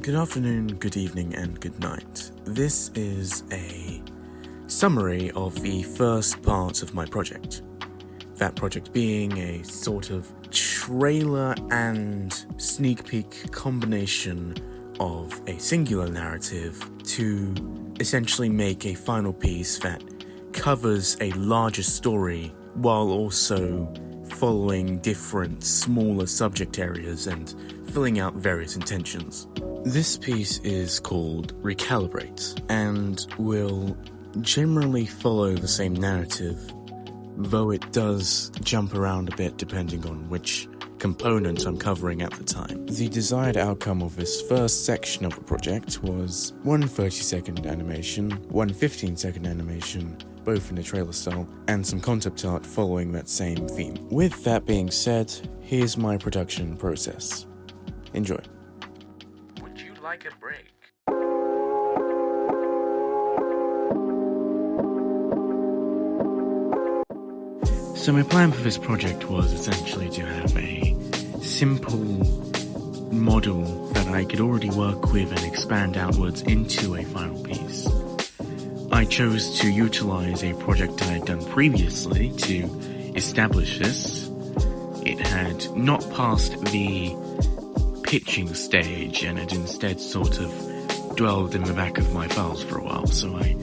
Good afternoon, good evening, and good night. This is a summary of the first part of my project. That project being a sort of trailer and sneak peek combination of a singular narrative to essentially make a final piece that covers a larger story while also following different smaller subject areas and filling out various intentions. This piece is called Recalibrate and will generally follow the same narrative, though it does jump around a bit depending on which component I'm covering at the time. The desired outcome of this first section of the project was one 30-second animation, one 15-second animation, both in the trailer style, and some concept art following that same theme. With that being said, here's my production process. Enjoy. Would you like a break? So my plan for this project was essentially to have a simple model that I could already work with and expand outwards into a final piece. I chose to utilize a project I had done previously to establish this. It had not passed the pitching stage and had instead sort of dwelled in the back of my files for a while, so I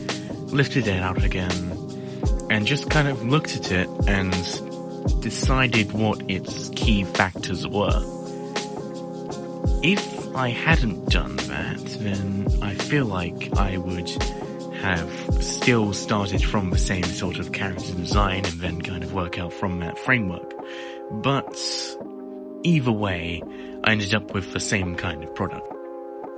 lifted it out again and just kind of looked at it and decided what its key factors were. If I hadn't done that, then I feel like I would have still started from the same sort of character design and then kind of work out from that framework. But either way, I ended up with the same kind of product.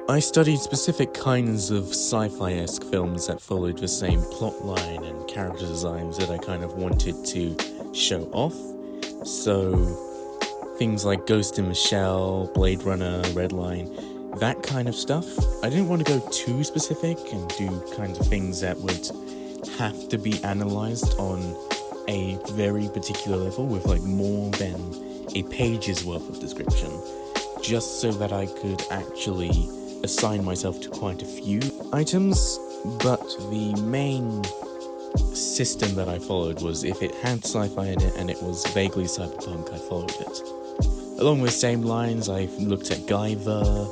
I studied specific kinds of sci-fi-esque films that followed the same plotline and character designs that I kind of wanted to show off. So things like Ghost in the Shell, Blade Runner, Redline, that kind of stuff. I didn't want to go too specific and do kinds of things that would have to be analyzed on a very particular level with like more than a page's worth of description, just so that I could actually assign myself to quite a few items. But the main system that I followed was if it had sci-fi in it and it was vaguely cyberpunk, I followed it. Along the same lines, I looked at Guyver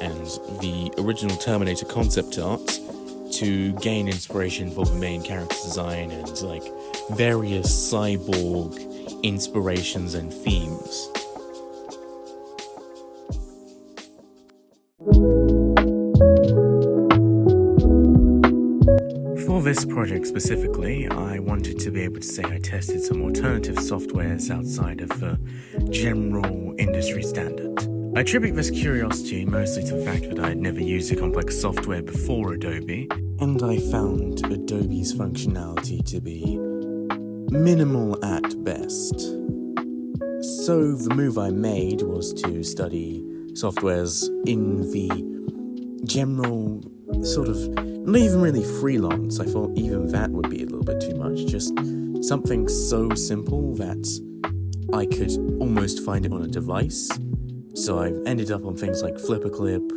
and the original Terminator concept art to gain inspiration for the main character design and like various cyborg inspirations and themes. For this project specifically, I wanted to be able to say I tested some alternative softwares outside of the general industry standard. I attribute this curiosity mostly to the fact that I had never used a complex software before Adobe, and I found Adobe's functionality to be minimal at best. So the move I made was to study softwares in the general sort of, not even really freelance. I thought even that would be a little bit too much. Just something so simple that I could almost find it on a device. So I ended up on things like Flipperclip,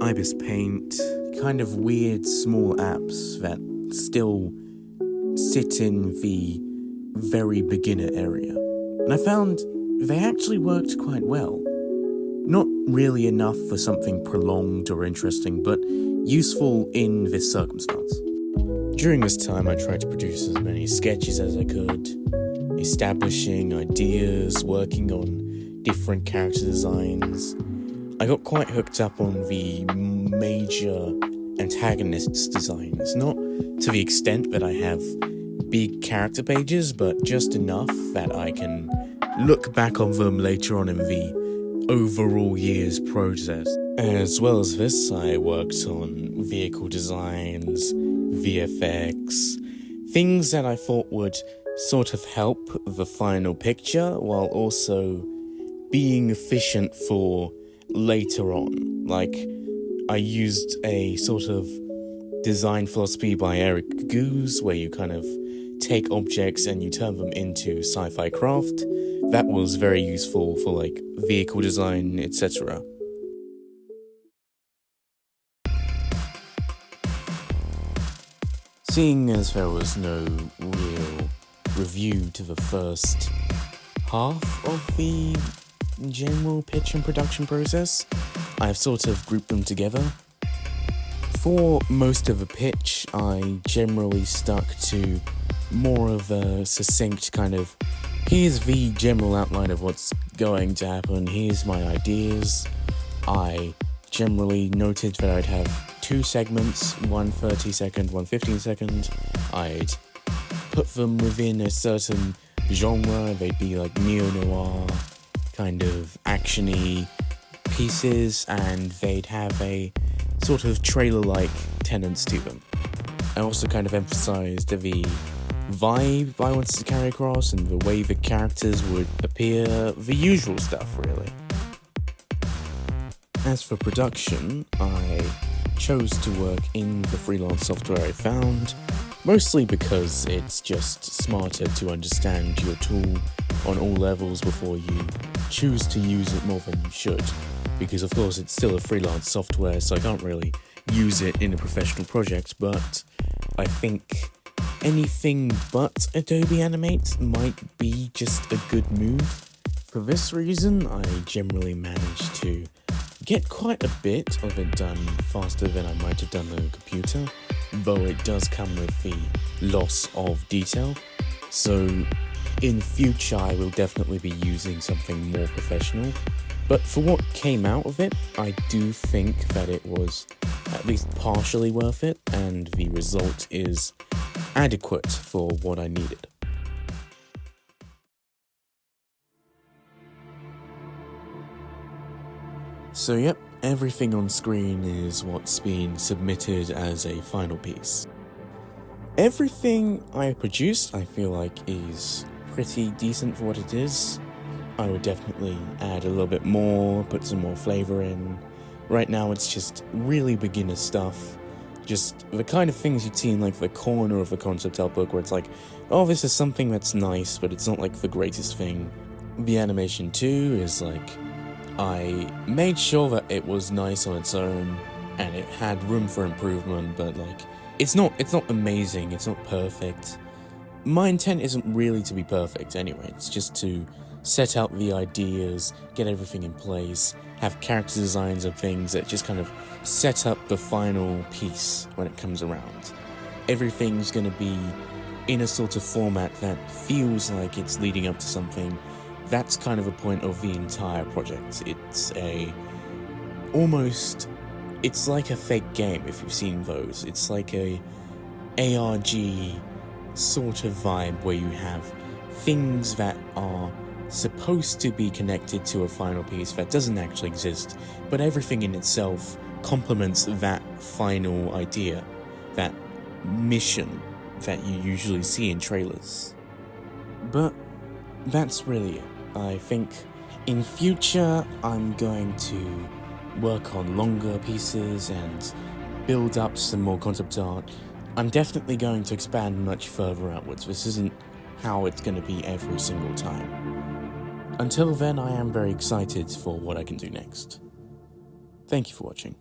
Ibis Paint, kind of weird small apps that still sit in the very beginner area. And I found they actually worked quite well. Not really enough for something prolonged or interesting, but useful in this circumstance. During this time, I tried to produce as many sketches as I could, establishing ideas, working on different character designs. I got quite hooked up on the major antagonists' designs, not to the extent that I have big character pages, but just enough that I can look back on them later on in the overall year's process. As well as this, I worked on vehicle designs, VFX, things that I thought would sort of help the final picture while also being efficient for later on. Like, I used a sort of design philosophy by Eric Goose where you kind of take objects and you turn them into sci-fi craft. That was very useful for like vehicle design, etc. Seeing as there was no real review to the first half of the general pitch and production process, I've sort of grouped them together. For most of the pitch, I generally stuck to more of a succinct kind of, here's the general outline of what's going to happen, here's my ideas. I generally noted that I'd have 2 segments, one 30-second, one 15-second. I'd put them within a certain genre. They'd be like neo-noir, kind of action-y pieces, and they'd have a sort of trailer-like tenets to them. I also kind of emphasized the vibe I wanted to carry across and the way the characters would appear, the usual stuff, really. As for production, I chose to work in the freelance software I found, mostly because it's just smarter to understand your tool on all levels before you choose to use it more than you should. Because of course it's still a freelance software, so I can't really use it in a professional project, but I think anything but Adobe Animate might be just a good move. For this reason, I generally managed to get quite a bit of it done faster than I might have done on a computer, though it does come with the loss of detail. So in future I will definitely be using something more professional, but for what came out of it, I do think that it was at least partially worth it, and the result is adequate for what I needed. So yep, everything on screen is what's been submitted as a final piece. Everything I produced I feel like is pretty decent for what it is. I would definitely add a little bit more, put some more flavor in. Right now it's just really beginner stuff. Just the kind of things you'd see in like the corner of a concept art book where it's like, oh, this is something that's nice, but it's not like the greatest thing. The animation too is like, I made sure that it was nice on its own and it had room for improvement, but like, it's not amazing, it's not perfect. My intent isn't really to be perfect anyway, it's just to set out the ideas, get everything in place, have character designs and things that just kind of set up the final piece when it comes around. Everything's going to be in a sort of format that feels like it's leading up to something. That's kind of the point of the entire project. It's it's like a fake game if you've seen those. It's like a ARG sort of vibe where you have things that are supposed to be connected to a final piece that doesn't actually exist, but everything in itself complements that final idea, that mission that you usually see in trailers. But that's really it. I think in future I'm going to work on longer pieces and build up some more concept art. I'm definitely going to expand much further outwards. This isn't how it's going to be every single time. Until then, I am very excited for what I can do next. Thank you for watching.